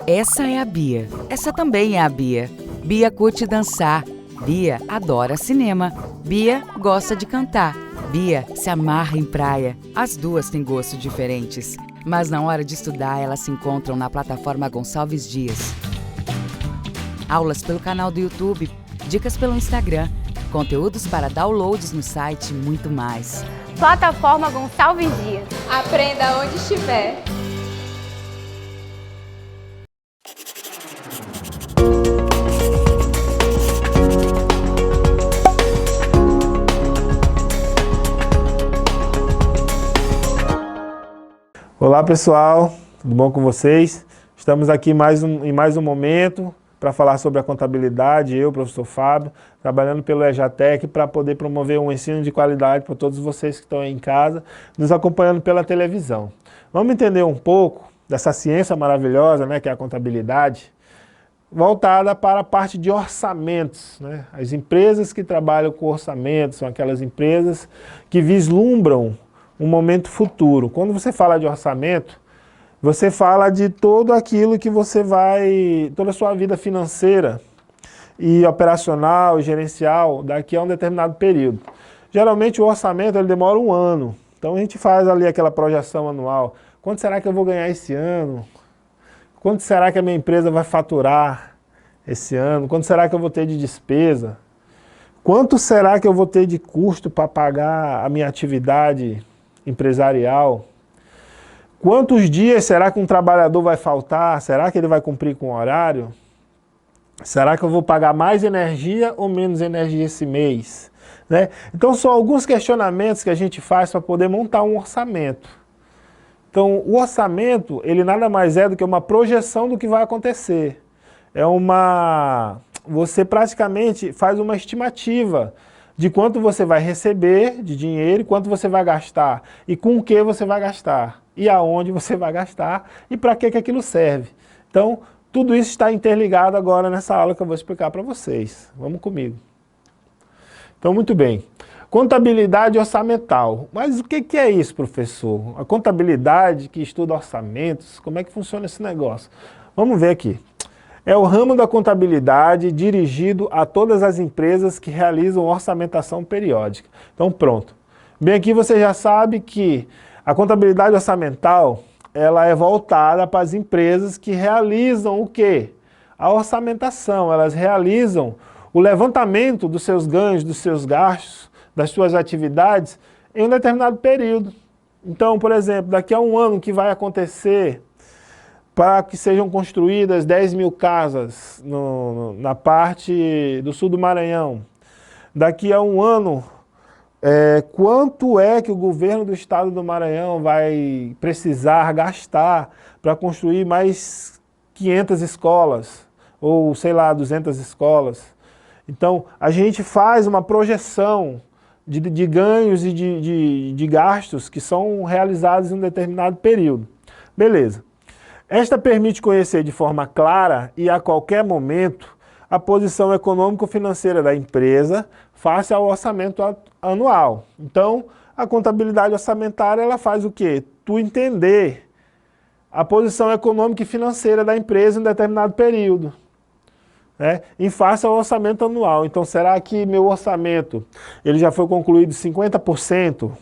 Essa é a Bia. Essa também é a Bia. Bia curte dançar. Bia adora cinema. Bia gosta de cantar. Bia se amarra em praia. As duas têm gostos diferentes. Mas na hora de estudar, elas se encontram na plataforma Gonçalves Dias. Aulas pelo canal do YouTube, dicas pelo Instagram, conteúdos para downloads no site e muito mais. Plataforma Gonçalves Dias. Aprenda onde estiver. Olá pessoal, tudo bom com vocês? Estamos aqui em mais um momento para falar sobre a contabilidade, eu, professor Fábio, trabalhando pelo EJATEC para poder promover um ensino de qualidade para todos vocês que estão aí em casa, nos acompanhando pela televisão. Vamos entender um pouco dessa ciência maravilhosa, né, que é a contabilidade, voltada para a parte de orçamentos, né? As empresas que trabalham com orçamentos são aquelas empresas que vislumbram um momento futuro. Quando você fala de orçamento, você fala de tudo aquilo que você vai, toda a sua vida financeira e operacional, gerencial, daqui a um determinado período. Geralmente o orçamento ele demora um ano, então a gente faz ali aquela projeção anual. Quanto será que eu vou ganhar esse ano? Quanto será que a minha empresa vai faturar esse ano? Quanto será que eu vou ter de despesa? Quanto será que eu vou ter de custo para pagar a minha atividade empresarial? Quantos dias será que um trabalhador vai faltar? Será que ele vai cumprir com o horário? Será que eu vou pagar mais energia ou menos energia esse mês? Né? Então são alguns questionamentos que a gente faz para poder montar um orçamento. Então o orçamento, ele nada mais é do que uma projeção do que vai acontecer. Você praticamente faz uma estimativa de quanto você vai receber de dinheiro, quanto você vai gastar, e com o que você vai gastar, e aonde você vai gastar, e para que aquilo serve. Então, tudo isso está interligado agora nessa aula que eu vou explicar para vocês. Vamos comigo. Então, muito bem. Contabilidade orçamental. Mas o que é isso, professor? A contabilidade que estuda orçamentos, como é que funciona esse negócio? Vamos ver aqui. É o ramo da contabilidade dirigido a todas as empresas que realizam orçamentação periódica. Então pronto. Bem, aqui você já sabe que a contabilidade orçamental ela é voltada para as empresas que realizam o quê? A orçamentação. Elas realizam o levantamento dos seus ganhos, dos seus gastos, das suas atividades em um determinado período. Então, por exemplo, daqui a um ano que vai acontecer para que sejam construídas 10 mil casas na parte do sul do Maranhão. Daqui a um ano, quanto é que o governo do estado do Maranhão vai precisar gastar para construir mais 500 escolas, ou sei lá, 200 escolas. Então, a gente faz uma projeção de ganhos e de gastos que são realizados em um determinado período. Beleza. Esta permite conhecer de forma clara e a qualquer momento a posição econômico-financeira da empresa face ao orçamento anual. Então, a contabilidade orçamentária ela faz o quê? Tu entender a posição econômica e financeira da empresa em um determinado período, né? Em face ao orçamento anual. Então, será que meu orçamento ele já foi concluído 50%?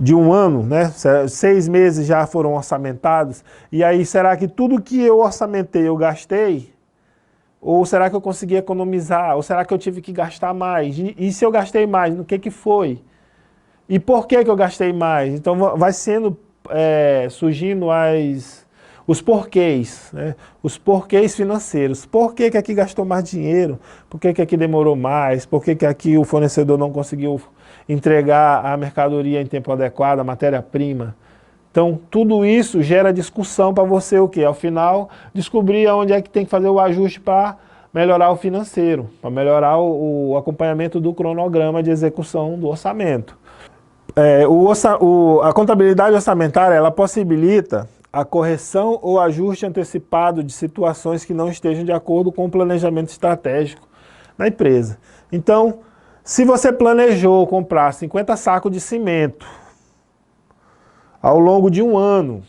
De um ano, né? 6 meses já foram orçamentados, e aí será que tudo que eu orçamentei eu gastei? Ou será que eu consegui economizar? Ou será que eu tive que gastar mais? E se eu gastei mais, no que foi? E por que eu gastei mais? Então vai surgindo os porquês, né? Os porquês financeiros. Por que aqui gastou mais dinheiro? Por que aqui demorou mais? Por que aqui o fornecedor não conseguiu entregar a mercadoria em tempo adequado, a matéria-prima? Então, tudo isso gera discussão para você o quê? Ao final, descobrir onde é que tem que fazer o ajuste para melhorar o financeiro, para melhorar o acompanhamento do cronograma de execução do orçamento. A contabilidade orçamentária, ela possibilita a correção ou ajuste antecipado de situações que não estejam de acordo com o planejamento estratégico da empresa. Então, se você planejou comprar 50 sacos de cimento ao longo de um ano,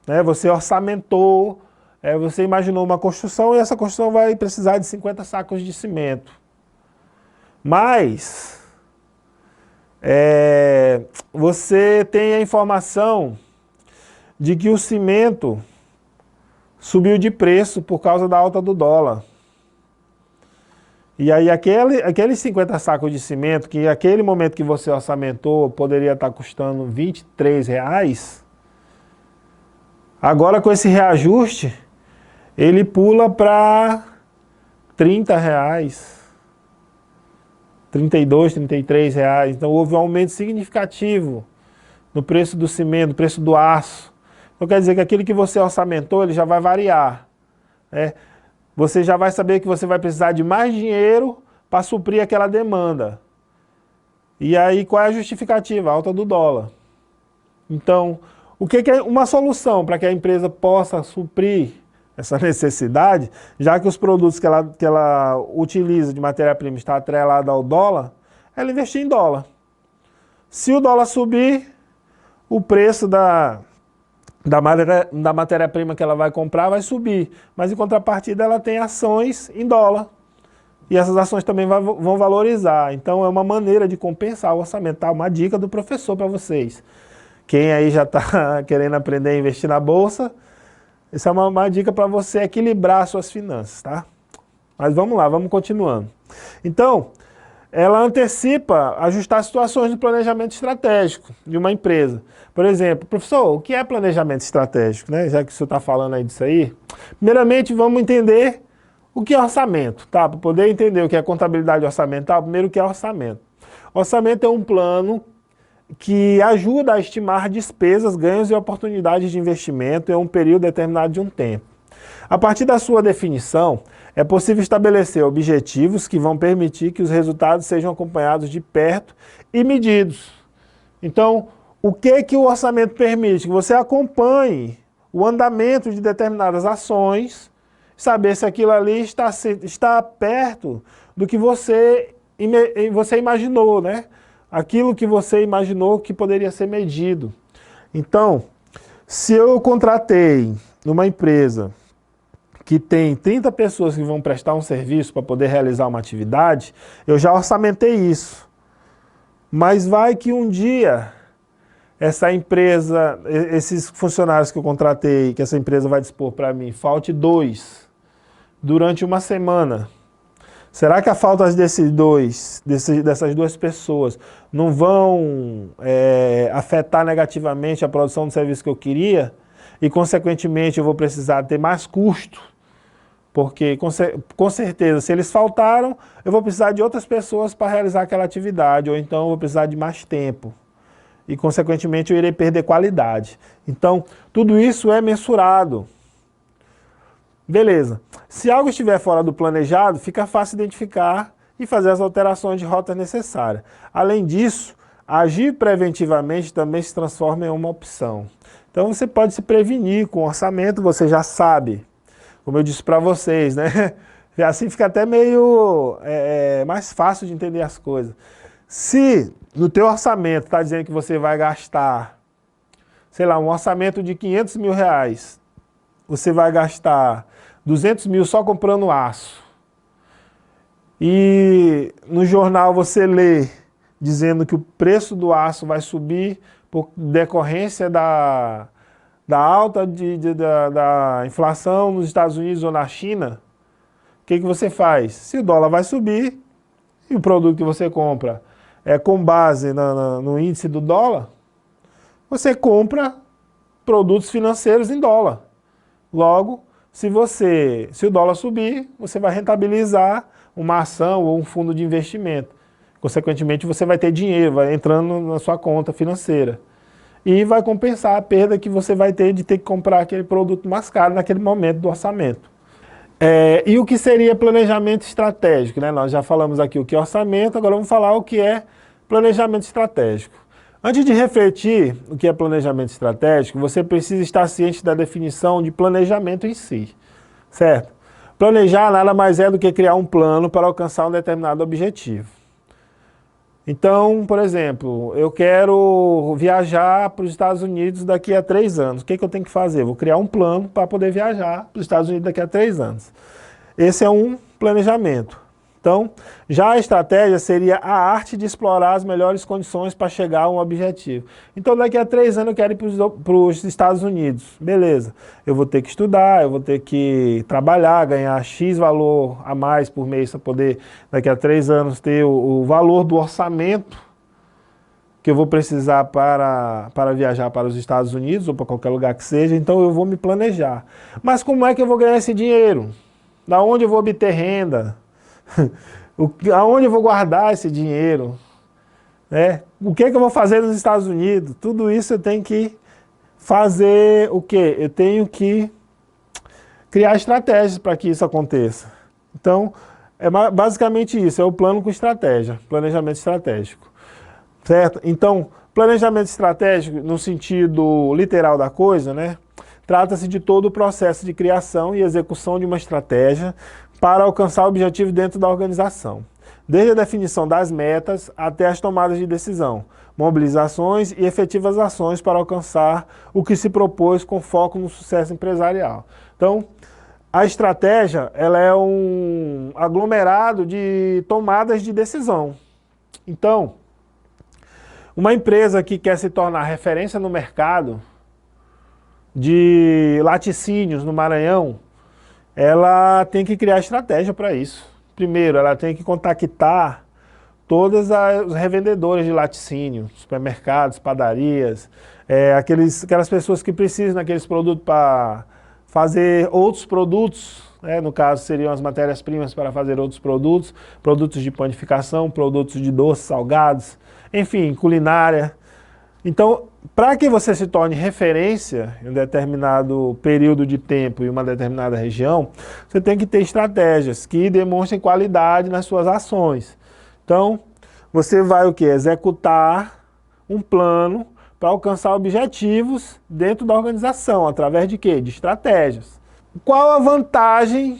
né? Você orçamentou, você imaginou uma construção e essa construção vai precisar de 50 sacos de cimento. Mas você tem a informação de que o cimento subiu de preço por causa da alta do dólar. E aí aqueles 50 sacos de cimento, que naquele momento que você orçamentou poderia estar custando R$23, agora com esse reajuste, ele pula para R$30, R$32, R$33. Então houve um aumento significativo no preço do cimento, no preço do aço. Então quer dizer que aquilo que você orçamentou, ele já vai variar, né? Você já vai saber que você vai precisar de mais dinheiro para suprir aquela demanda. E aí qual é a justificativa? A alta do dólar. Então, o que é uma solução para que a empresa possa suprir essa necessidade, já que os produtos que ela utiliza de matéria-prima está atrelado ao dólar, ela investir em dólar. Se o dólar subir, o preço da matéria-prima que ela vai comprar vai subir, mas em contrapartida ela tem ações em dólar. E essas ações também vão valorizar. Então é uma maneira de compensar o orçamento. Tá? Uma dica do professor para vocês. Quem aí já está querendo aprender a investir na bolsa, essa é uma dica para você equilibrar suas finanças, tá? Mas vamos lá, vamos continuando. Então, ela antecipa ajustar situações do planejamento estratégico de uma empresa. Por exemplo, professor, o que é planejamento estratégico, né? Já que o senhor está falando aí disso aí. Primeiramente, vamos entender o que é orçamento, tá? Para poder entender o que é contabilidade orçamental, primeiro o que é orçamento. Orçamento é um plano que ajuda a estimar despesas, ganhos e oportunidades de investimento em um período determinado de um tempo. A partir da sua definição, é possível estabelecer objetivos que vão permitir que os resultados sejam acompanhados de perto e medidos. Então, o que o orçamento permite? Que você acompanhe o andamento de determinadas ações, saber se aquilo ali está perto do que você imaginou, né? Aquilo que você imaginou que poderia ser medido. Então, se eu contratei numa empresa que tem 30 pessoas que vão prestar um serviço para poder realizar uma atividade, eu já orçamentei isso. Mas vai que um dia essa empresa, esses funcionários que eu contratei, que essa empresa vai dispor para mim, falte 2 durante uma semana. Será que a falta dessas 2 pessoas não vão afetar negativamente a produção do serviço que eu queria? E, consequentemente, eu vou precisar ter mais custo? Porque, com certeza, se eles faltaram, eu vou precisar de outras pessoas para realizar aquela atividade, ou então eu vou precisar de mais tempo. E, consequentemente, eu irei perder qualidade. Então, tudo isso é mensurado. Beleza. Se algo estiver fora do planejado, fica fácil identificar e fazer as alterações de rota necessárias. Além disso, agir preventivamente também se transforma em uma opção. Então você pode se prevenir com orçamento, você já sabe, como eu disse para vocês, né? Assim fica até meio mais fácil de entender as coisas. Se no teu orçamento está dizendo que você vai gastar, sei lá, um orçamento de R$500 mil, você vai gastar 200 mil só comprando aço. E no jornal você lê dizendo que o preço do aço vai subir por decorrência da alta da inflação nos Estados Unidos ou na China. O que você faz? Se o dólar vai subir e o produto que você compra é com base no índice do dólar, você compra produtos financeiros em dólar. Logo, se o dólar subir, você vai rentabilizar uma ação ou um fundo de investimento. Consequentemente, você vai ter dinheiro, vai entrando na sua conta financeira. E vai compensar a perda que você vai ter de ter que comprar aquele produto mais caro naquele momento do orçamento. E o que seria planejamento estratégico, né? Nós já falamos aqui o que é orçamento, agora vamos falar o que é planejamento estratégico. Antes de refletir o que é planejamento estratégico, você precisa estar ciente da definição de planejamento em si, certo? Planejar nada mais é do que criar um plano para alcançar um determinado objetivo. Então, por exemplo, eu quero viajar para os Estados Unidos daqui a 3 anos. O que eu tenho que fazer? Vou criar um plano para poder viajar para os Estados Unidos daqui a 3 anos. Esse é um planejamento. Então, já a estratégia seria a arte de explorar as melhores condições para chegar a um objetivo. Então, daqui a 3 anos eu quero ir para os Estados Unidos. Beleza, eu vou ter que estudar, eu vou ter que trabalhar, ganhar X valor a mais por mês para poder, daqui a 3 anos, ter o valor do orçamento que eu vou precisar para viajar para os Estados Unidos ou para qualquer lugar que seja. Então, eu vou me planejar. Mas como é que eu vou ganhar esse dinheiro? Da onde eu vou obter renda? Aonde eu vou guardar esse dinheiro? O que eu vou fazer nos Estados Unidos? Tudo isso eu tenho que fazer o quê? Eu tenho que criar estratégias para que isso aconteça. Então, é basicamente isso, é o plano com estratégia, planejamento estratégico. Certo? Então, planejamento estratégico, no sentido literal da coisa, trata-se de todo o processo de criação e execução de uma estratégia para alcançar o objetivo dentro da organização, desde a definição das metas até as tomadas de decisão, mobilizações e efetivas ações para alcançar o que se propôs com foco no sucesso empresarial. Então, a estratégia ela é um aglomerado de tomadas de decisão. Então, uma empresa que quer se tornar referência no mercado de laticínios no Maranhão, ela tem que criar estratégia para isso. Primeiro, ela tem que contactar todas as revendedoras de laticínio, supermercados, padarias, aquelas pessoas que precisam daqueles produtos para fazer outros produtos, no caso seriam as matérias-primas para fazer outros produtos, produtos de panificação, produtos de doces, salgados, enfim, culinária. Então, para que você se torne referência em um determinado período de tempo e uma determinada região, você tem que ter estratégias que demonstrem qualidade nas suas ações. Então, você vai o quê? Executar um plano para alcançar objetivos dentro da organização, através de quê? De estratégias. Qual a vantagem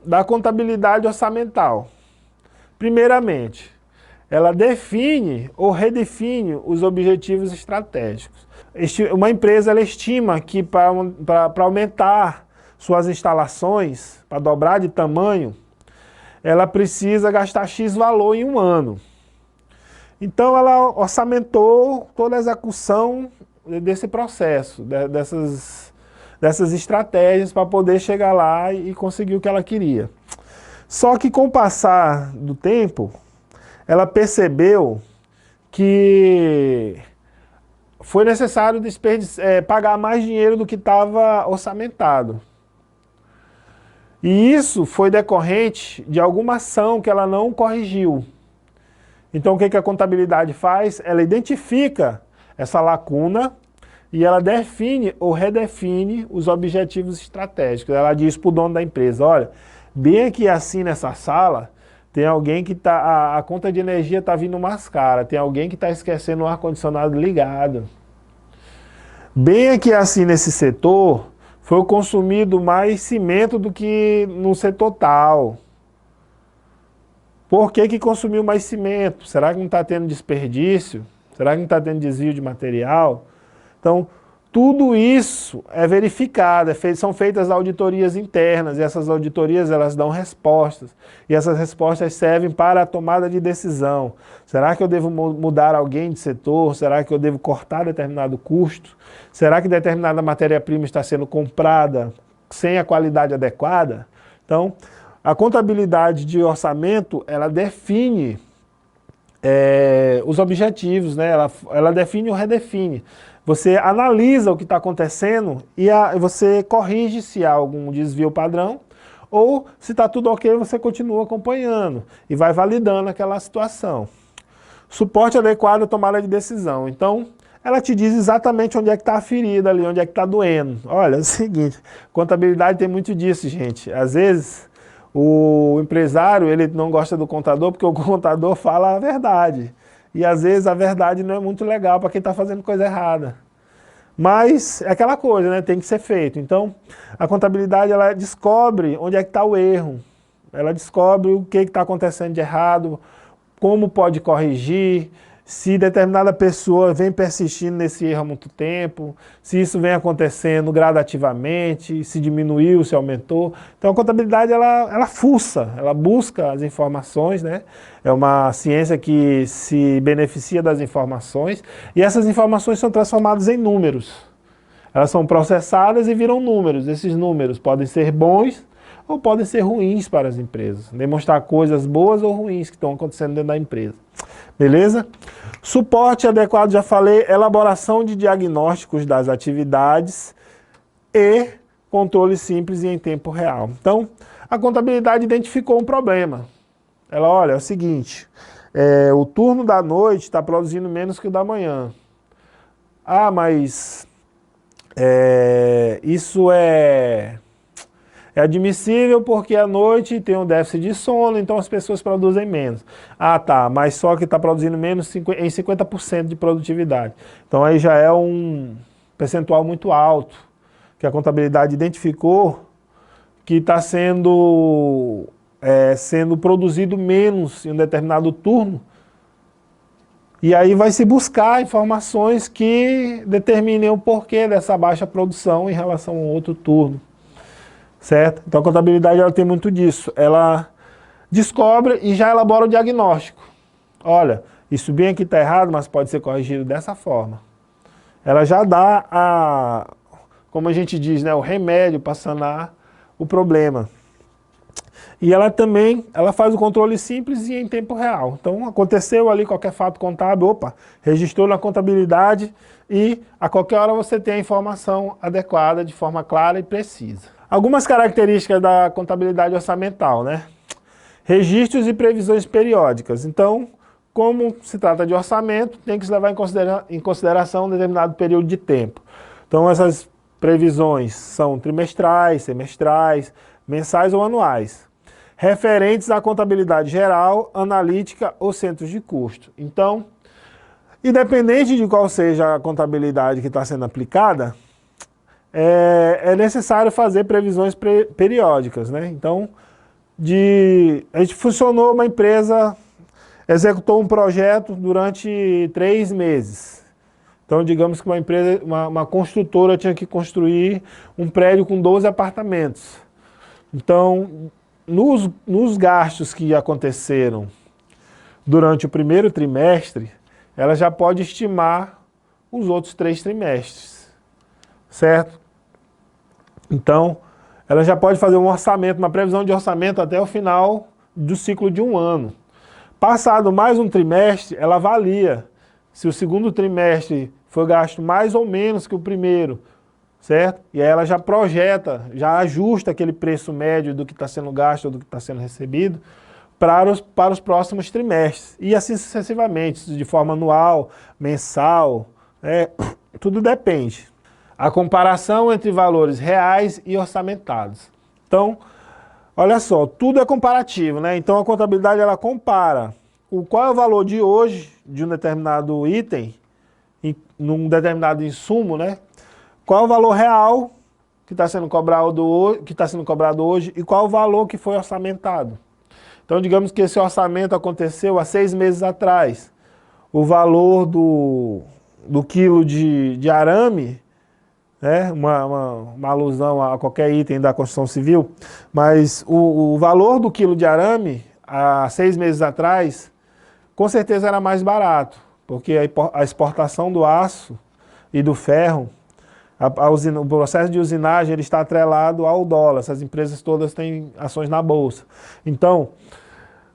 da contabilidade orçamental? Primeiramente, ela define ou redefine os objetivos estratégicos. Uma empresa ela estima que para aumentar suas instalações, para dobrar de tamanho, ela precisa gastar X valor em um ano. Então ela orçamentou toda a execução desse processo, dessas estratégias para poder chegar lá e conseguir o que ela queria. Só que com o passar do tempo, ela percebeu que foi necessário pagar mais dinheiro do que estava orçamentado. E isso foi decorrente de alguma ação que ela não corrigiu. Então o que a contabilidade faz? Ela identifica essa lacuna e ela define ou redefine os objetivos estratégicos. Ela diz para o dono da empresa, olha, bem aqui assim nessa sala, tem alguém que a conta de energia está vindo mais cara, tem alguém que está esquecendo o ar-condicionado ligado. Bem aqui assim nesse setor, foi consumido mais cimento do que no setor tal. Por que consumiu mais cimento? Será que não está tendo desperdício? Será que não está tendo desvio de material? Então, tudo isso é verificado, são feitas auditorias internas, e essas auditorias elas dão respostas, e essas respostas servem para a tomada de decisão. Será que eu devo mudar alguém de setor? Será que eu devo cortar determinado custo? Será que determinada matéria-prima está sendo comprada sem a qualidade adequada? Então, a contabilidade de orçamento, ela define os objetivos, ela define ou redefine. Você analisa o que está acontecendo e você corrige se há algum desvio padrão, ou se está tudo ok, você continua acompanhando e vai validando aquela situação. Suporte adequado à tomada de decisão. Então, ela te diz exatamente onde é que está a ferida ali, onde é que está doendo. Olha, é o seguinte, contabilidade tem muito disso, gente. Às vezes, o empresário ele não gosta do contador porque o contador fala a verdade. E às vezes a verdade não é muito legal para quem está fazendo coisa errada. Mas é aquela coisa, tem que ser feito. Então, a contabilidade ela descobre onde é que está o erro. Ela descobre o que está acontecendo de errado, como pode corrigir, se determinada pessoa vem persistindo nesse erro há muito tempo, se isso vem acontecendo gradativamente, se diminuiu, se aumentou. Então a contabilidade ela fuça, ela busca as informações, né? É uma ciência que se beneficia das informações e essas informações são transformadas em números. Elas são processadas e viram números. Esses números podem ser bons ou podem ser ruins para as empresas. Demonstrar coisas boas ou ruins que estão acontecendo dentro da empresa. Beleza? Suporte adequado, já falei, elaboração de diagnósticos das atividades e controle simples e em tempo real. Então, a contabilidade identificou um problema. Ela, olha, é o seguinte, o turno da noite está produzindo menos que o da manhã. Ah, mas isso é admissível porque à noite tem um déficit de sono, então as pessoas produzem menos. Ah, tá, mas só que está produzindo menos em 50% de produtividade. Então aí já é um percentual muito alto, que a contabilidade identificou que está sendo produzido menos em um determinado turno. E aí vai se buscar informações que determinem o porquê dessa baixa produção em relação ao outro turno. Certo? Então a contabilidade ela tem muito disso. Ela descobre e já elabora o diagnóstico. Olha, isso bem aqui está errado, mas pode ser corrigido dessa forma. Ela já dá, como a gente diz, né, o remédio para sanar o problema. E ela também faz o controle simples e em tempo real. Então aconteceu ali qualquer fato contábil, opa, registrou na contabilidade e a qualquer hora você tem a informação adequada de forma clara e precisa. Algumas características da contabilidade orçamental, né? Registros e previsões periódicas. Então, como se trata de orçamento, tem que se levar em consideração um determinado período de tempo. Então, essas previsões são trimestrais, semestrais, mensais ou anuais. Referentes à contabilidade geral, analítica ou centros de custo. Então, independente de qual seja a contabilidade que está sendo aplicada, é necessário fazer previsões periódicas, né? Então, a gente funcionou, uma empresa executou um projeto durante 3 meses. Então, digamos que uma construtora tinha que construir um prédio com 12 apartamentos. Então, nos gastos que aconteceram durante o primeiro trimestre, ela já pode estimar os outros 3 trimestres, certo? Então, ela já pode fazer um orçamento, uma previsão de orçamento até o final do ciclo de um ano. Passado mais um trimestre, ela avalia se o segundo trimestre foi gasto mais ou menos que o primeiro, certo? E aí ela já projeta, já ajusta aquele preço médio do que está sendo gasto ou do que está sendo recebido para os próximos trimestres. E assim sucessivamente, de forma anual, mensal, tudo depende. A comparação entre valores reais e orçamentados. Então, olha só, tudo é comparativo, né? Então a contabilidade ela compara qual é o valor de hoje de um determinado item, num determinado insumo, né? Qual é o valor real que está sendo cobrado hoje e qual é o valor que foi orçamentado. Então, digamos que esse orçamento aconteceu há 6 meses atrás. O valor do quilo de arame, né, uma alusão a qualquer item da construção civil, mas o valor do quilo de arame, há 6 meses atrás, com certeza era mais barato, porque a exportação do aço e do ferro, o processo de usinagem ele está atrelado ao dólar, essas empresas todas têm ações na bolsa. Então,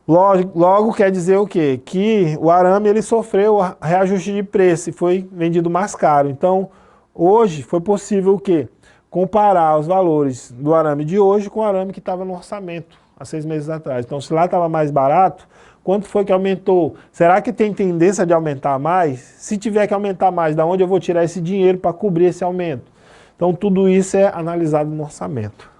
logo quer dizer o quê? Que o arame ele sofreu reajuste de preço e foi vendido mais caro. Então, hoje foi possível o quê? Comparar os valores do arame de hoje com o arame que estava no orçamento há 6 meses atrás. Então, se lá estava mais barato, quanto foi que aumentou? Será que tem tendência de aumentar mais? Se tiver que aumentar mais, de onde eu vou tirar esse dinheiro para cobrir esse aumento? Então, tudo isso é analisado no orçamento.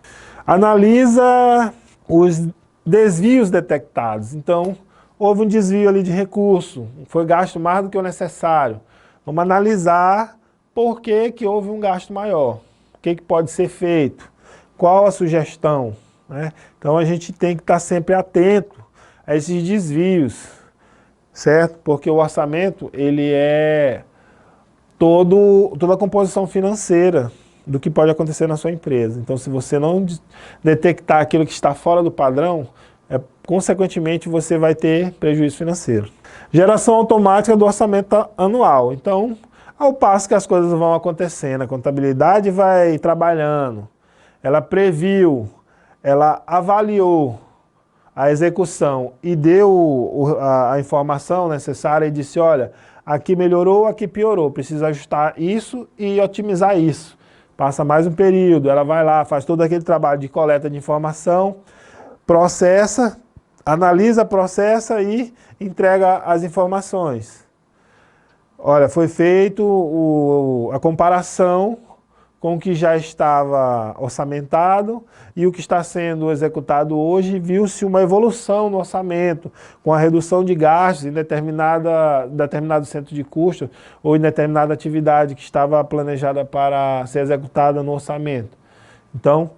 Analisa os desvios detectados. Então, houve um desvio ali de recurso, foi gasto mais do que o necessário. Vamos analisar por que houve um gasto maior, o que pode ser feito, qual a sugestão, né? Então a gente tem que estar sempre atento a esses desvios. certo? Porque o orçamento, ele é toda a composição financeira do que pode acontecer na sua empresa. Então, se você não detectar aquilo que está fora do padrão, consequentemente, você vai ter prejuízo financeiro. Geração automática do orçamento anual. Então, ao passo que as coisas vão acontecendo, a contabilidade vai trabalhando, ela previu, ela avaliou a execução e deu a informação necessária e disse, olha, aqui melhorou, aqui piorou, precisa ajustar isso e otimizar isso. Passa mais um período, ela vai lá, faz todo aquele trabalho de coleta de informação, processa, analisa, processa e entrega as informações. Olha, foi feito a comparação com o que já estava orçamentado e o que está sendo executado hoje, viu-se uma evolução no orçamento, com a redução de gastos em determinado centro de custo ou em determinada atividade que estava planejada para ser executada no orçamento. Então,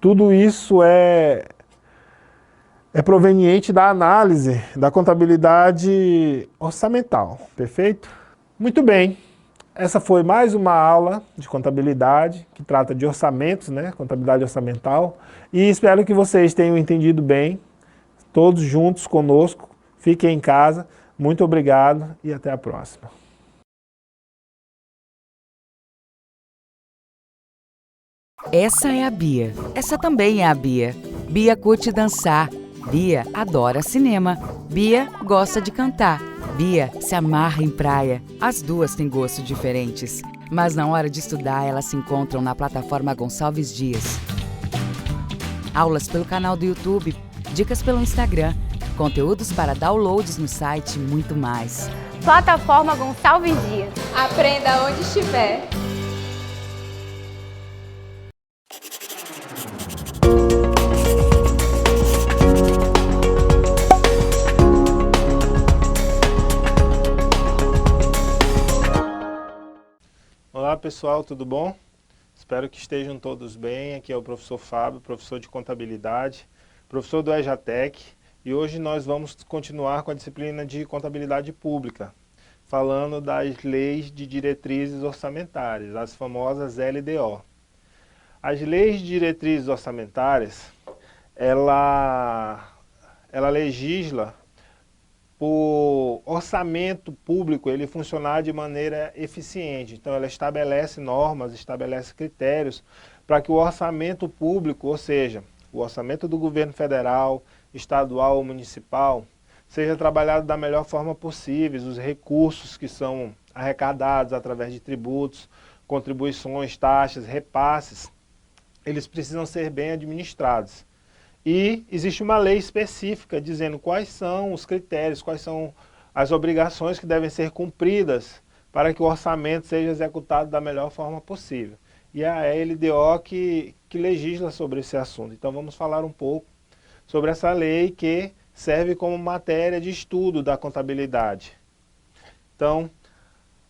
tudo isso é proveniente da análise da contabilidade orçamental, perfeito? Muito bem, essa foi mais uma aula de contabilidade, que trata de orçamentos, né? Contabilidade orçamental, e espero que vocês tenham entendido bem, todos juntos conosco, fiquem em casa, muito obrigado e até a próxima. Essa é a Bia. Essa também é a Bia. Bia curte dançar. Bia adora cinema. Bia gosta de cantar. Bia se amarra em praia. As duas têm gostos diferentes, mas na hora de estudar elas se encontram na plataforma Gonçalves Dias. Aulas pelo canal do YouTube, dicas pelo Instagram, conteúdos para downloads no site e muito mais. Plataforma Gonçalves Dias. Aprenda onde estiver. Olá pessoal, tudo bom? Espero que estejam todos bem. Aqui é o professor Fábio, professor de contabilidade, professor do EJATEC, e hoje nós vamos continuar com a disciplina de contabilidade pública, falando das leis de diretrizes orçamentárias, as famosas LDO. As leis de diretrizes orçamentárias, ela legisla o orçamento público ele funcionar de maneira eficiente. Então ela estabelece normas, estabelece critérios para que o orçamento público, ou seja, o orçamento do governo federal, estadual ou municipal, seja trabalhado da melhor forma possível, os recursos que são arrecadados através de tributos, contribuições, taxas, repasses, eles precisam ser bem administrados. E existe uma lei específica dizendo quais são os critérios, quais são as obrigações que devem ser cumpridas para que o orçamento seja executado da melhor forma possível. E é a LDO que legisla sobre esse assunto. Então vamos falar um pouco sobre essa lei que serve como matéria de estudo da contabilidade. Então,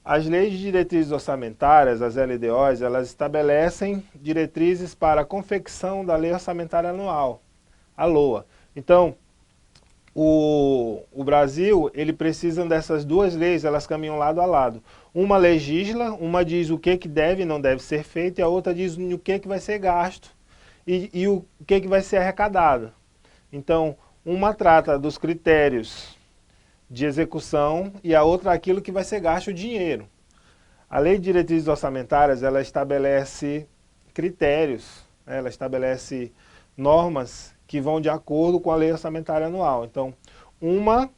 as leis de diretrizes orçamentárias, as LDOs, elas estabelecem diretrizes para a confecção da lei orçamentária anual, a LOA. Então, o Brasil, ele precisa dessas duas leis, elas caminham lado a lado. Uma legisla, uma diz o que deve e não deve ser feito, e a outra diz o que vai ser gasto e o que vai ser arrecadado. Então, uma trata dos critérios de execução e a outra aquilo que vai ser gasto o dinheiro. A lei de diretrizes orçamentárias, ela estabelece critérios, né? Ela estabelece normas que vão de acordo com a lei orçamentária anual. Então, uma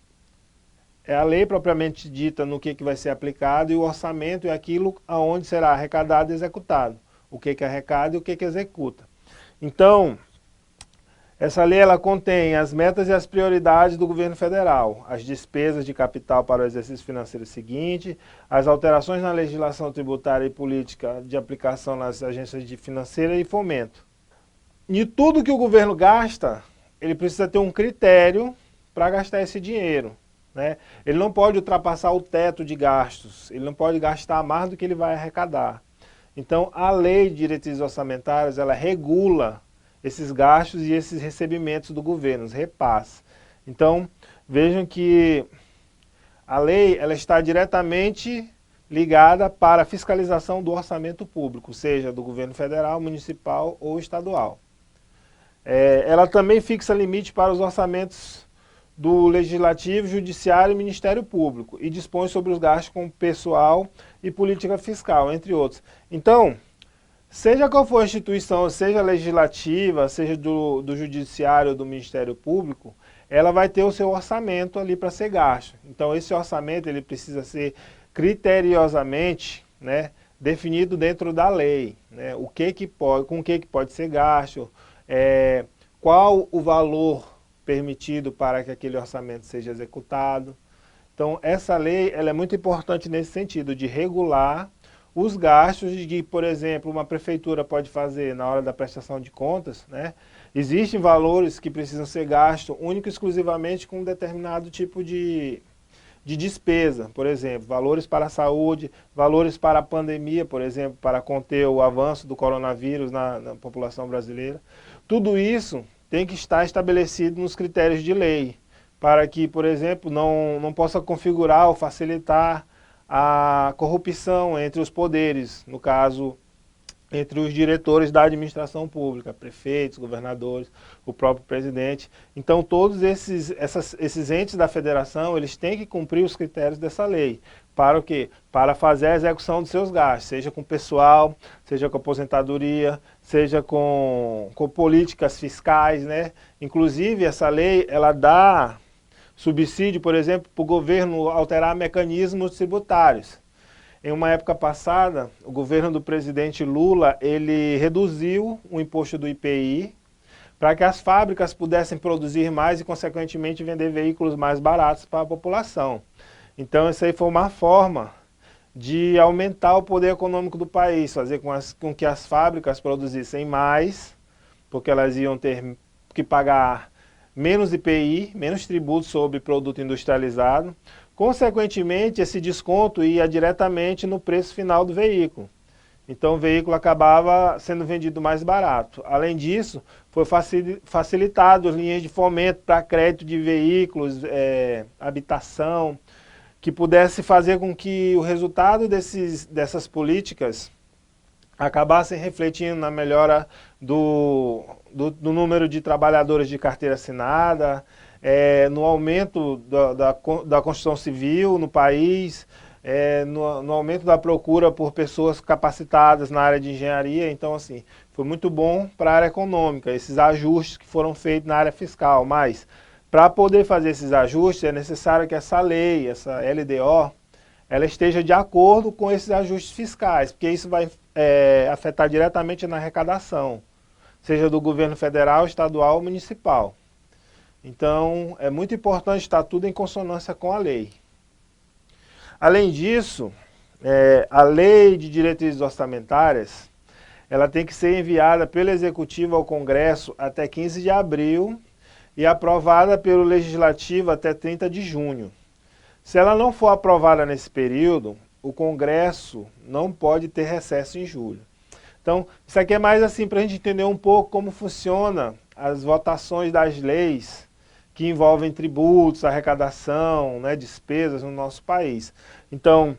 é a lei propriamente dita no que vai ser aplicado, e o orçamento é aquilo aonde será arrecadado e executado. O que arrecada e o que executa. Então, essa lei ela contém as metas e as prioridades do governo federal, as despesas de capital para o exercício financeiro seguinte, as alterações na legislação tributária e política de aplicação nas agências de financeira e fomento. E tudo que o governo gasta, ele precisa ter um critério para gastar esse dinheiro, né? Ele não pode ultrapassar o teto de gastos, ele não pode gastar mais do que ele vai arrecadar. Então, a lei de diretrizes orçamentárias, ela regula esses gastos e esses recebimentos do governo, os repasses. Então, vejam que A lei ela está diretamente ligada para a fiscalização do orçamento público, seja do governo federal, municipal ou estadual. Ela também fixa limite para os orçamentos do Legislativo, Judiciário e Ministério Público e dispõe sobre os gastos com pessoal e política fiscal, entre outros. Então, seja qual for a instituição, seja legislativa, seja do Judiciário ou do Ministério Público, ela vai ter o seu orçamento ali para ser gasto. Então, esse orçamento ele precisa ser criteriosamente, né, definido dentro da lei, né, com o que pode ser gasto, qual o valor permitido para que aquele orçamento seja executado. Então, essa lei ela é muito importante nesse sentido, de regular os gastos de, por exemplo, uma prefeitura pode fazer na hora da prestação de contas, né? Existem valores que precisam ser gastos único e exclusivamente com um determinado tipo de despesa, por exemplo, valores para a saúde, valores para a pandemia, por exemplo, para conter o avanço do coronavírus na população brasileira. Tudo isso tem que estar estabelecido nos critérios de lei, para que, por exemplo, não possa configurar ou facilitar a corrupção entre os poderes, no caso, entre os diretores da administração pública, prefeitos, governadores, o próprio presidente. Então, todos esses entes da federação, eles têm que cumprir os critérios dessa lei. Para o quê? Para fazer a execução dos seus gastos, seja com pessoal, seja com aposentadoria, seja com políticas fiscais, né? Inclusive, essa lei, ela dá subsídio, por exemplo, para o governo alterar mecanismos tributários. Em uma época passada, o governo do presidente Lula, ele reduziu o imposto do IPI para que as fábricas pudessem produzir mais e, consequentemente, vender veículos mais baratos para a população. Então, isso aí foi uma forma de aumentar o poder econômico do país, fazer com que as fábricas produzissem mais, porque elas iam ter que pagar menos IPI, menos tributo sobre produto industrializado. Consequentemente, esse desconto ia diretamente no preço final do veículo. Então, o veículo acabava sendo vendido mais barato. Além disso, foi facilitado as linhas de fomento para crédito de veículos, habitação, que pudesse fazer com que o resultado dessas políticas acabassem refletindo na melhora do número de trabalhadores de carteira assinada, no aumento da construção civil no país, no aumento da procura por pessoas capacitadas na área de engenharia. Então, assim, foi muito bom para a área econômica, esses ajustes que foram feitos na área fiscal, mas para poder fazer esses ajustes é necessário que essa lei, essa LDO, ela esteja de acordo com esses ajustes fiscais, porque isso vai afetar diretamente na arrecadação, seja do governo federal, estadual ou municipal. Então, é muito importante estar tudo em consonância com a lei. Além disso, a lei de diretrizes orçamentárias, ela tem que ser enviada pelo Executivo ao Congresso até 15 de abril e aprovada pelo Legislativo até 30 de junho. Se ela não for aprovada nesse período, o Congresso não pode ter recesso em julho. Então, isso aqui é mais assim para a gente entender um pouco como funciona as votações das leis que envolvem tributos, arrecadação, né, despesas no nosso país. Então,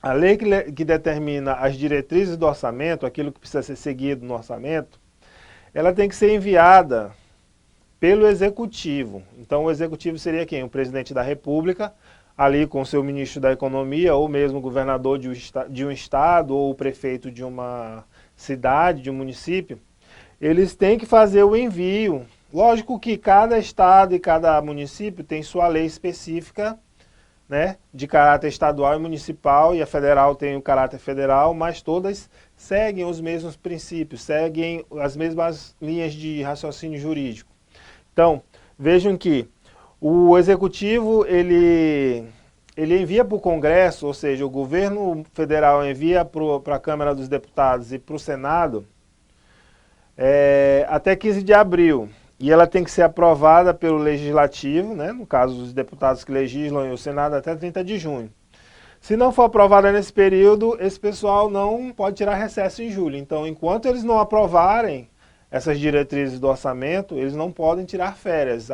a lei que determina as diretrizes do orçamento, aquilo que precisa ser seguido no orçamento, ela tem que ser enviada pelo Executivo. Então, o Executivo seria quem? O Presidente da República, ali com o seu Ministro da Economia, ou mesmo o governador de um estado, ou o prefeito de uma cidade, de um município. Eles têm que fazer o envio. Lógico que cada estado e cada município tem sua lei específica, né, de caráter estadual e municipal, e a federal tem o caráter federal, mas todas seguem os mesmos princípios, seguem as mesmas linhas de raciocínio jurídico. Então, vejam que o Executivo, ele envia para o Congresso, ou seja, o governo federal envia para a Câmara dos Deputados e para o Senado, até 15 de abril. E ela tem que ser aprovada pelo Legislativo, né, no caso os deputados que legislam, e o Senado até 30 de junho. Se não for aprovada nesse período, esse pessoal não pode tirar recesso em julho. Então, enquanto eles não aprovarem essas diretrizes do orçamento, eles não podem tirar férias.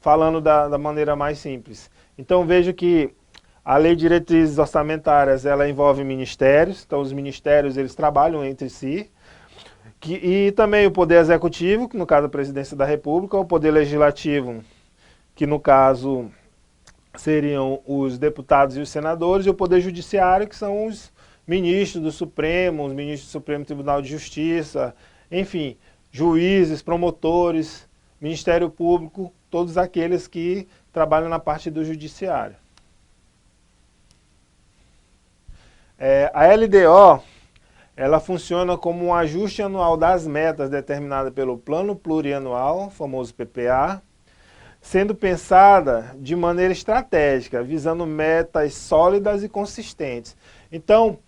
falando da maneira mais simples. Então vejo que a Lei de Diretrizes Orçamentárias, ela envolve ministérios, então os ministérios eles trabalham entre si, e também o Poder Executivo, que no caso a Presidência da República, o Poder Legislativo, que no caso seriam os deputados e os senadores, e o Poder Judiciário, que são os ministros do Supremo, os ministros do Supremo Tribunal de Justiça, enfim, juízes, promotores, Ministério Público, todos aqueles que trabalham na parte do judiciário. A LDO, ela funciona como um ajuste anual das metas determinadas pelo Plano Plurianual, famoso PPA, sendo pensada de maneira estratégica, visando metas sólidas e consistentes. Então,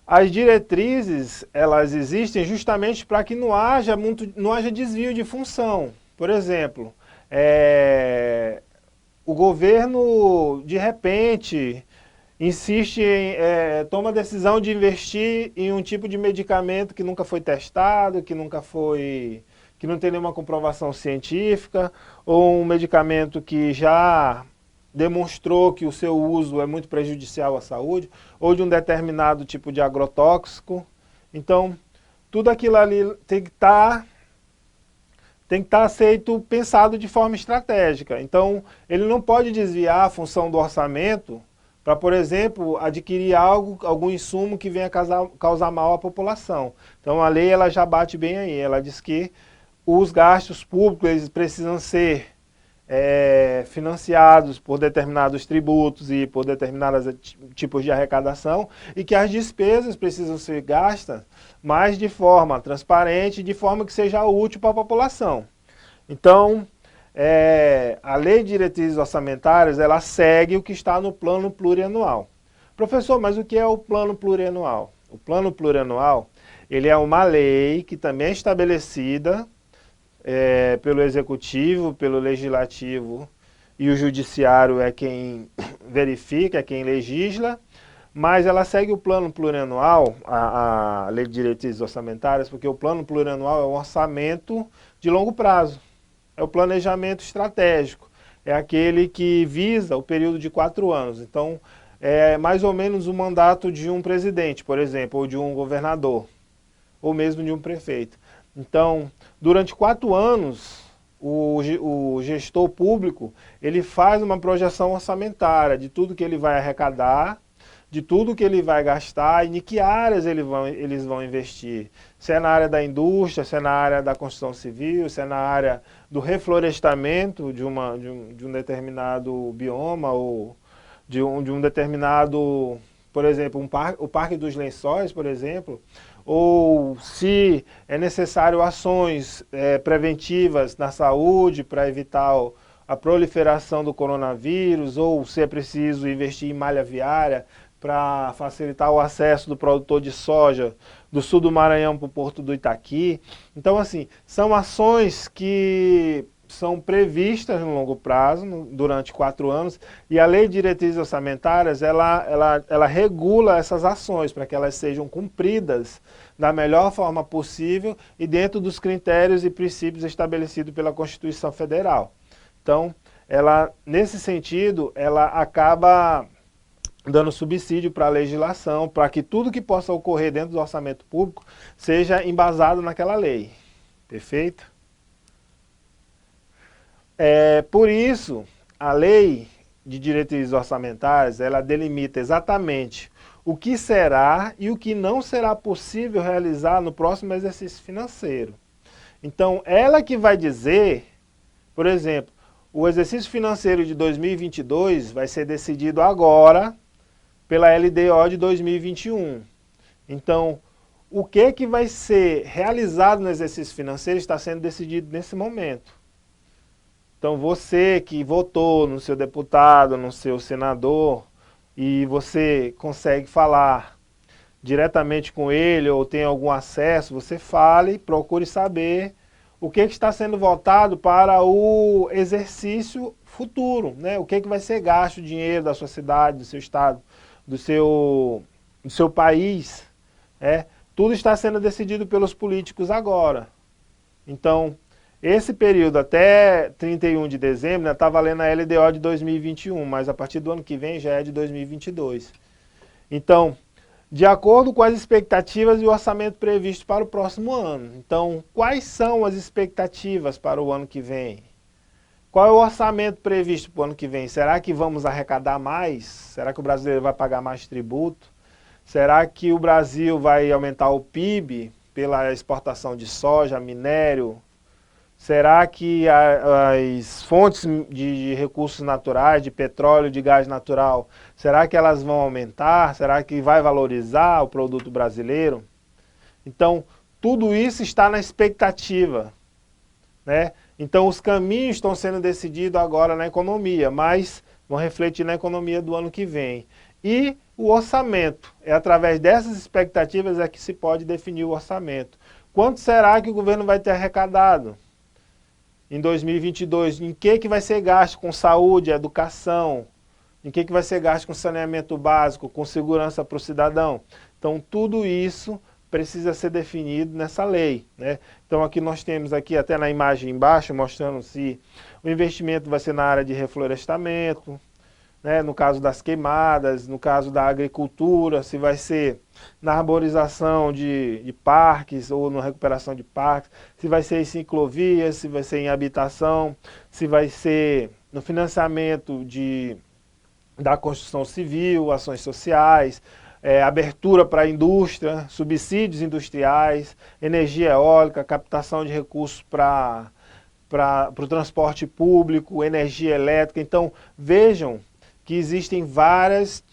as diretrizes, elas existem justamente para que não haja desvio de função. Por exemplo, o governo, de repente, insiste toma a decisão de investir em um tipo de medicamento que nunca foi testado, que não tem nenhuma comprovação científica, ou um medicamento que já demonstrou que o seu uso é muito prejudicial à saúde, ou de um determinado tipo de agrotóxico. Então, tudo aquilo ali tem que estar pensado de forma estratégica. Então, ele não pode desviar a função do orçamento para, por exemplo, adquirir algum insumo que venha causar mal à população. Então a lei ela já bate bem aí, ela diz que os gastos públicos eles precisam ser financiados por determinados tributos e por determinados tipos de arrecadação e que as despesas precisam ser gastas, mas de forma transparente, de forma que seja útil para a população. Então, a Lei de Diretrizes Orçamentárias, ela segue o que está no Plano Plurianual. Professor, mas o que é o Plano Plurianual? O Plano Plurianual, ele é uma lei que também é estabelecida pelo Executivo, pelo Legislativo e o Judiciário é quem verifica, é quem legisla, mas ela segue o Plano Plurianual, a Lei de Diretrizes Orçamentárias, porque o Plano Plurianual é um orçamento de longo prazo. É o planejamento estratégico, é aquele que visa o período de 4 anos. Então, é mais ou menos o mandato de um presidente, por exemplo, ou de um governador, ou mesmo de um prefeito. Então, durante 4 anos, o gestor público, ele faz uma projeção orçamentária de tudo que ele vai arrecadar, de tudo que ele vai gastar e em que áreas eles vão investir. Se é na área da indústria, se é na área da construção civil, se é na área do reflorestamento de um determinado bioma ou de um determinado, por exemplo, o Parque dos Lençóis, por exemplo, ou se é necessário ações preventivas na saúde para evitar a proliferação do coronavírus, ou se é preciso investir em malha viária para facilitar o acesso do produtor de soja do sul do Maranhão para o porto do Itaqui. Então, assim, são ações que são previstas no longo prazo, durante 4 anos, e a Lei de Diretrizes Orçamentárias, ela regula essas ações para que elas sejam cumpridas da melhor forma possível e dentro dos critérios e princípios estabelecidos pela Constituição Federal. Então, nesse sentido, ela acaba dando subsídio para a legislação, para que tudo que possa ocorrer dentro do orçamento público seja embasado naquela lei. Perfeito? Por isso, a Lei de Diretrizes Orçamentárias, ela delimita exatamente o que será e o que não será possível realizar no próximo exercício financeiro. Então, ela que vai dizer, por exemplo, o exercício financeiro de 2022 vai ser decidido agora pela LDO de 2021. Então, o que vai ser realizado no exercício financeiro está sendo decidido nesse momento. Então, você que votou no seu deputado, no seu senador, e você consegue falar diretamente com ele ou tem algum acesso, você fale, procure saber o que está sendo votado para o exercício futuro, né? O que vai ser gasto, o dinheiro da sua cidade, do seu estado, do seu país. Tudo está sendo decidido pelos políticos agora. Então, Esse período até 31 de dezembro está valendo a LDO de 2021, mas a partir do ano que vem já é de 2022. Então, de acordo com as expectativas e o orçamento previsto para o próximo ano. Então, quais são as expectativas para o ano que vem? Qual é o orçamento previsto para o ano que vem? Será que vamos arrecadar mais? Será que o brasileiro vai pagar mais tributo? Será que o Brasil vai aumentar o PIB pela exportação de soja, minério? Será que as fontes de recursos naturais, de petróleo, de gás natural, será que elas vão aumentar? Será que vai valorizar o produto brasileiro? Então, tudo isso está na expectativa, né? Então, os caminhos estão sendo decididos agora na economia, mas vão refletir na economia do ano que vem. E o orçamento, é através dessas expectativas é que se pode definir o orçamento. Quanto será que o governo vai ter arrecadado em 2022? Em que vai ser gasto com saúde, educação? Em que vai ser gasto com saneamento básico, com segurança para o cidadão? Então, tudo isso precisa ser definido nessa lei, né? Então, aqui nós temos aqui, até na imagem embaixo, mostrando se o investimento vai ser na área de reflorestamento, né? No caso das queimadas, no caso da agricultura, se vai ser na arborização de parques ou na recuperação de parques, se vai ser em ciclovias, se vai ser em habitação, se vai ser no financiamento da construção civil, ações sociais, abertura para a indústria, subsídios industriais, energia eólica, captação de recursos para o transporte público, energia elétrica. Então, vejam que existem vários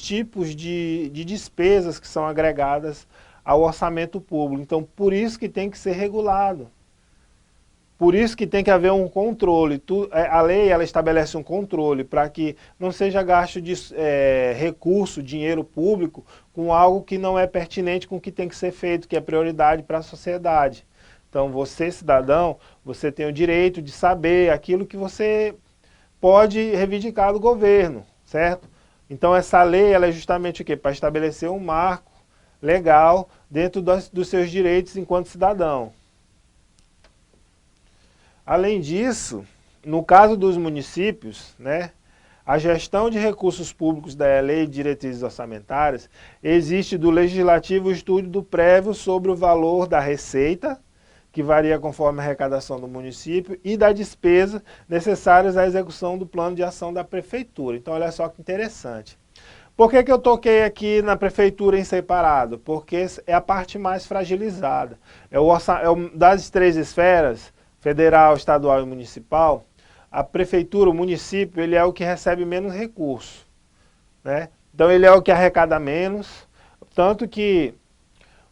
tipos de despesas que são agregadas ao orçamento público. Então, por isso que tem que ser regulado. Por isso que tem que haver um controle. A lei ela estabelece um controle para que não seja gasto de recurso, dinheiro público, com algo que não é pertinente com o que tem que ser feito, que é prioridade para a sociedade. Então, você, cidadão, você tem o direito de saber aquilo que você pode reivindicar do governo, certo? Então, essa lei ela é justamente o quê? Para estabelecer um marco legal dentro dos seus direitos enquanto cidadão. Além disso, no caso dos municípios, né, a gestão de recursos públicos da Lei de Diretrizes Orçamentárias, existe do Legislativo o estudo do prévio sobre o valor da receita, que varia conforme a arrecadação do município, e da despesa necessárias à execução do plano de ação da prefeitura. Então, olha só que interessante. Por que eu toquei aqui na prefeitura em separado? Porque é a parte mais fragilizada. Das três esferas, federal, estadual e municipal, a prefeitura, o município, ele é o que recebe menos recursos, né? Então ele é o que arrecada menos, tanto que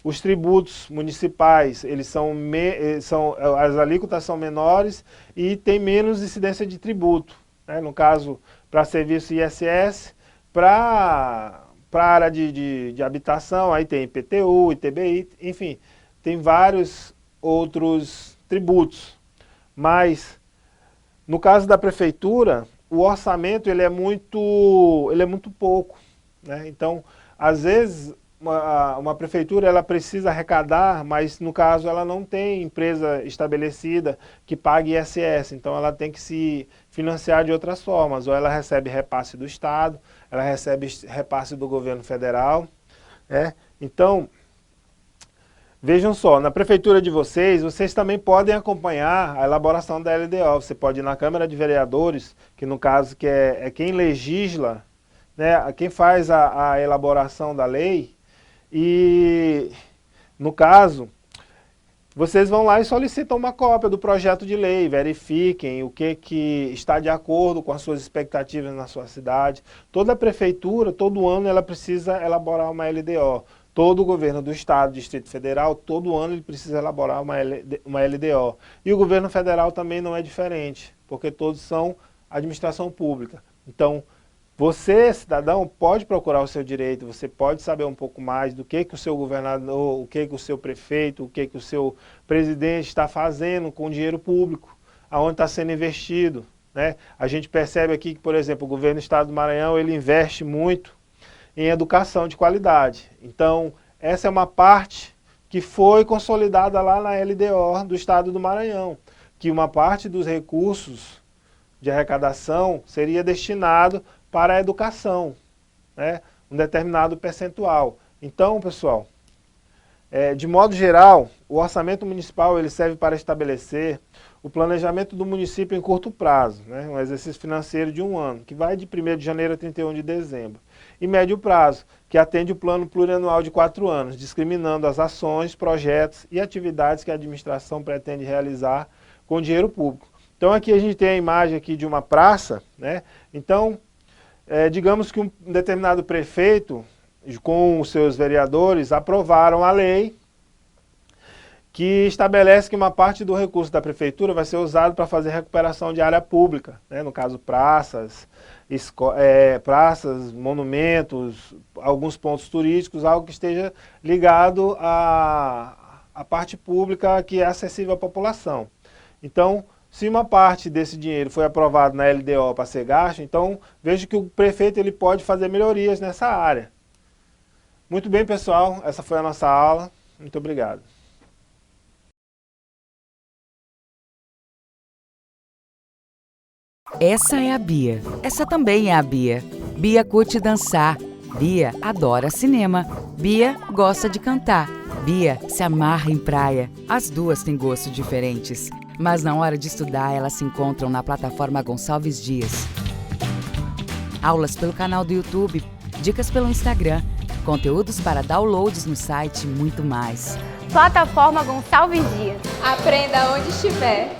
os tributos municipais, as alíquotas são menores e tem menos incidência de tributo, né? No caso, para serviço ISS, para a área de habitação, aí tem IPTU, ITBI, enfim, tem vários outros tributos. Mas, no caso da prefeitura, o orçamento ele é muito pouco, né? Então, às vezes, uma prefeitura ela precisa arrecadar, mas no caso ela não tem empresa estabelecida que pague ISS, então ela tem que se financiar de outras formas, ou ela recebe repasse do Estado, ela recebe repasse do governo federal, né? Então, vejam só, na prefeitura de vocês também podem acompanhar a elaboração da LDO. Você pode ir na Câmara de Vereadores, que no caso que é quem legisla, né, quem faz a elaboração da lei, e no caso, vocês vão lá e solicitam uma cópia do projeto de lei, verifiquem o que está de acordo com as suas expectativas na sua cidade. Toda prefeitura, todo ano, ela precisa elaborar uma LDO. Todo o governo do Estado, Distrito Federal, todo ano ele precisa elaborar uma LDO. E o governo federal também não é diferente, porque todos são administração pública. Então, você, cidadão, pode procurar o seu direito, você pode saber um pouco mais do que o seu governador, o que o seu prefeito, o que o seu presidente está fazendo com o dinheiro público, aonde está sendo investido, né? A gente percebe aqui que, por exemplo, o governo do Estado do Maranhão, ele investe muito em educação de qualidade. Então, essa é uma parte que foi consolidada lá na LDO do Estado do Maranhão. que uma parte dos recursos de arrecadação seria destinado para a educação, né? Um determinado percentual. Então, pessoal, de modo geral, o orçamento municipal ele serve para estabelecer o planejamento do município em curto prazo, né? Um exercício financeiro de 1 ano, que vai de 1º de janeiro a 31 de dezembro. E médio prazo, que atende o plano plurianual de 4 anos, discriminando as ações, projetos e atividades que a administração pretende realizar com dinheiro público. Então aqui a gente tem a imagem aqui de uma praça, né? Então, digamos que um determinado prefeito, com os seus vereadores, aprovaram a lei que estabelece que uma parte do recurso da prefeitura vai ser usado para fazer recuperação de área pública, né? No caso praças, praças, monumentos, alguns pontos turísticos, algo que esteja ligado à parte pública que é acessível à população. Então, se uma parte desse dinheiro foi aprovado na LDO para ser gasto, então vejo que o prefeito ele pode fazer melhorias nessa área. Muito bem, pessoal, essa foi a nossa aula. Muito obrigado. Essa é a Bia. Essa também é a Bia. Bia curte dançar. Bia adora cinema. Bia gosta de cantar. Bia se amarra em praia. As duas têm gostos diferentes, mas na hora de estudar elas se encontram na plataforma Gonçalves Dias. Aulas pelo canal do YouTube, dicas pelo Instagram, conteúdos para downloads no site e muito mais. Plataforma Gonçalves Dias. Aprenda onde estiver.